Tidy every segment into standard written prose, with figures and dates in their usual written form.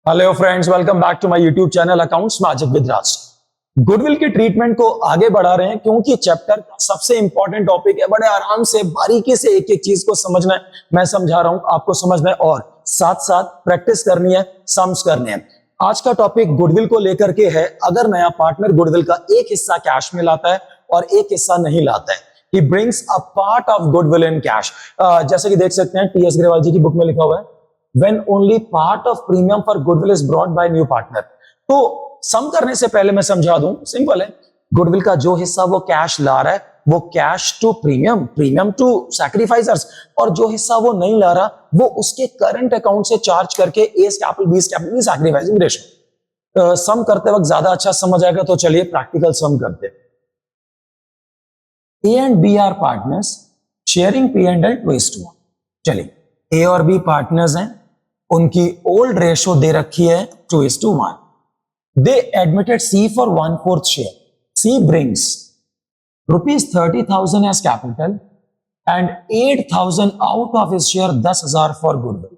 Hello friends, welcome back to my YouTube channel accounts magic with Raj. Goodwill के treatment को आगे बढ़ा रहे हैं क्योंकि चैप्टर का सबसे इंपॉर्टेंट टॉपिक है। बड़े आराम से बारीकी से एक एक चीज को समझना है। मैं समझा रहा हूं, आपको समझना है और साथ साथ प्रैक्टिस करनी है, सम्स करने हैं। आज का टॉपिक गुडविल को लेकर के है। अगर नया पार्टनर गुडविल का एक हिस्सा कैश में लाता है और एक हिस्सा नहीं लाता है, he brings a part of goodwill in cash. जैसे कि देख सकते हैं टी.एस. ग्रेवाल जी की बुक में लिखा हुआ है, when only part of premium for goodwill is brought by new partner। तो सम करने से पहले मैं समझा दूं, सिंपल है। गुडविल का जो हिस्सा वो कैश ला रहा है वो cash to premium, premium to sacrificers, और जो हिस्सा वो नहीं ला रहा वो उसके करंट अकाउंट से चार्ज करके एस कैपिटल बीस कैपिटल की सैक्रिफाइसिंग रेशो। सम करते वक्त ज्यादा अच्छा समझ आएगा, तो चलिए प्रैक्टिकल सम करते हैं। A and B are partners sharing P and L 2:1। चलिए, ए और बी पार्टनर्स हैं, उनकी ओल्ड रेशो दे रखी है 2:1। They admitted C for 1/4 share. C brings ₹30,000 as capital and 8,000 out of his share 10,000 for goodwill.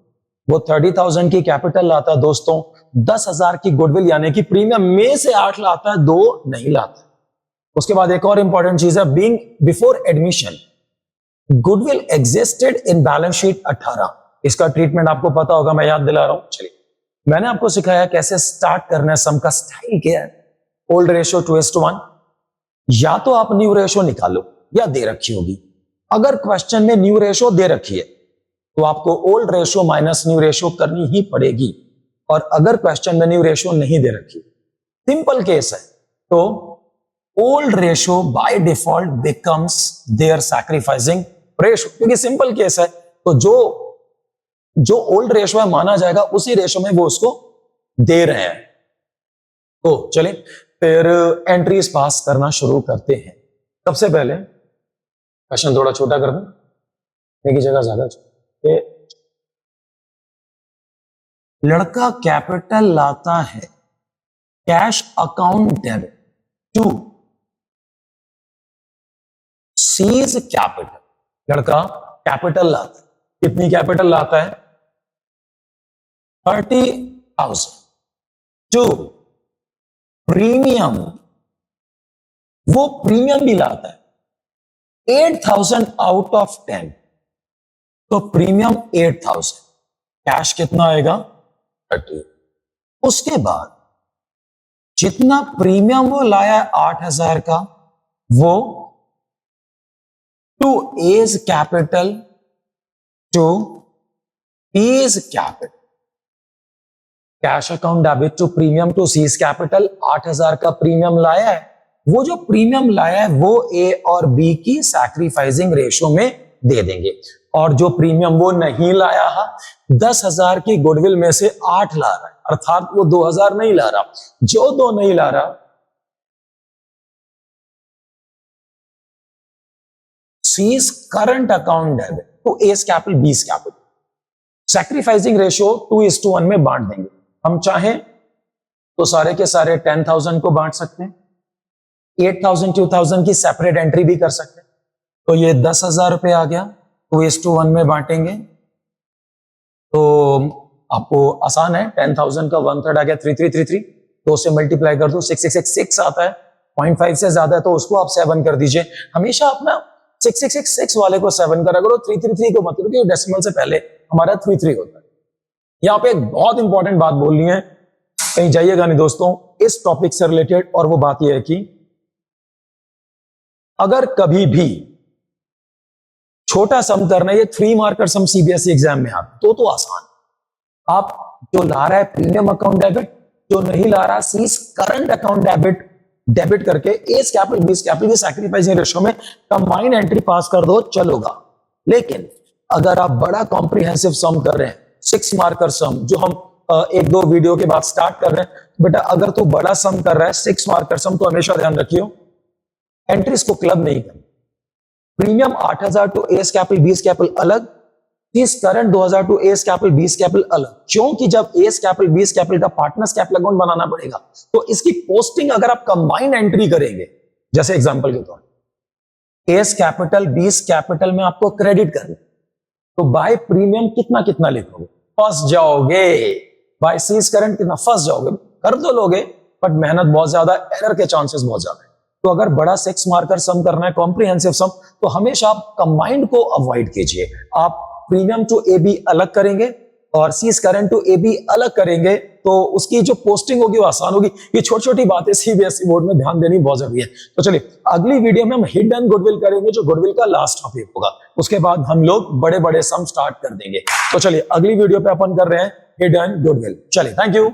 वो 30,000 की कैपिटल लाता है दोस्तों, 10,000 की गुडविल यानी कि प्रीमियम में से 8 लाता है, 2 नहीं लाता। उसके बाद एक और इंपॉर्टेंट चीज है, being before admission goodwill existed in balance sheet 18। इसका ट्रीटमेंट आपको पता होगा, मैं याद दिला रहा हूं। चलिए, मैंने आपको सिखाया कैसे स्टार्ट करना है। सम का स्टाइल क्या है? Old ratio 2:1। या तो आप न्यू रेशो निकालो या दे रखी होगी। अगर क्वेश्चन में न्यू रेशो दे रखी है तो आपको old ratio minus new ratio करनी ही पड़ेगी, और अगर क्वेश्चन में न्यू रेशो नहीं दे रखी, सिंपल केस है, तो old ratio by default becomes their sacrificing ratio. क्योंकि सिंपल केस है, तो जो ओल्ड रेशो है माना जाएगा, उसी रेशो में वो उसको दे रहे हैं। तो चलिए फिर एंट्रीज पास करना शुरू करते हैं। सबसे पहले क्वेश्चन थोड़ा छोटा कर दूं, एक ही जगह ज्यादा। लड़का कैपिटल लाता है cash account debit to C's capital. लड़का कैपिटल लाता है, कितनी कैपिटल लाता है? 30,000 टू प्रीमियम, वो प्रीमियम भी लाता है 8,000 आउट ऑफ 10, तो प्रीमियम 8,000, कैश कितना आएगा? 30। उसके बाद जितना प्रीमियम वो लाया 8,000 का, वो to A's capital to C's capital, cash account debit to premium to C's capital. 8,000 का प्रीमियम लाया है, वो जो प्रीमियम लाया है वो ए और बी की सैक्रिफाइसिंग रेशो में दे देंगे, और जो प्रीमियम वो नहीं लाया है, 10,000 की गुडविल में से 8 ला रहा है, अर्थात वो 2,000 नहीं ला रहा। जो 2 नहीं ला रहा, C's current account debit to S capital B's capital. Sacrificing ratio 2:1 में बांट देंगे। हम चाहें तो सारे के सारे 10,000 को बांट सकते हैं, 8,000 2,000 की सेपरेट एंट्री भी कर सकते हैं। तो ये 10,000 रुपए आ गया, 2:1 में बांटेंगे तो आपको आसान है। 10,000 का 1/3 आ गया 3333, तो उसे मल्टीप्लाई कर दो, 6 आता है। 0.5 से ज्यादा है तो उसको आप 7 कर दीजिए। हमेशा अपना 6 वाले को 7 करा करो, 333 को मत करो, क्योंकि डेसिमल से पहले हमारा 33 होता है। यहां पे एक बहुत इंपॉर्टेंट बात बोलनी है, कहीं जाइएगा नहीं दोस्तों, इस टॉपिक से रिलेटेड। और वो बात यह है कि अगर कभी भी छोटा सम करना है, ये 3 मार्कर सम सीबीएसई एग्जाम में आता तो आसान। आप जो ला रहा है प्रीमियम अकाउंट डेबिट, जो नहीं ला रहा सीज करंट अकाउंट डेबिट करके एस कैपिटल बीस कैपिटल की सैक्रिफाइसिंग रेशो में कंबाइंड एंट्री पास कर दो, चलोगा। लेकिन अगर आप बड़ा कॉम्प्रिहेंसिव सम कर रहे हैं, 6 मार्कर सम, जो हम 1-2 वीडियो के बाद स्टार्ट कर रहे हैं, बेटा अगर तो बड़ा सम कर रहा है 6 मार्कर सम, तो हमेशा ध्यान रखियो एंट्रीज को क्लब नहीं करना। Premium 8,000 to S capital B's capital अलग, C's current 2,000 to S capital B's capital अलग। क्योंकि जब एस कैपिटल बीस कैपिटल का पार्टनर्स कैपिटल अकाउंट बनाना पड़ेगा, तो इसकी पोस्टिंग अगर आप कंबाइंड एंट्री करेंगे, जैसे एग्जांपल के तौर पर एस कैपिटल बीस कैपिटल में आपको क्रेडिट करना, तो बाय प्रीमियम कितना कितना लिखोगे? फंस जाओगे। भाई सीज करंट कितना फंस जाओगे, कर तो लोगे बट मेहनत बहुत ज्यादा, एरर के चांसेस बहुत ज्यादा है। तो अगर बड़ा 6 मार्कर सम करना है, कॉम्प्रिहेंसिव सम, तो हमेशा आप कंबाइंड को अवॉइड कीजिए। आप प्रीमियम टू ए बी अलग करेंगे और C's current to A B अलग करेंगे, तो उसकी जो पोस्टिंग होगी वो आसान होगी। ये छोटी छोटी बातें सीबीएसई बोर्ड में ध्यान देनी बहुत जरूरी है। तो चलिए अगली वीडियो में हम हिडन गुडविल करेंगे, जो गुडविल का लास्ट टॉपिक होगा। उसके बाद हम लोग बड़े बड़े सम स्टार्ट कर देंगे। तो चलिए अगली वीडियो पे अपन कर रहे हैं हिडन गुडविल। चलिए, थैंक यू।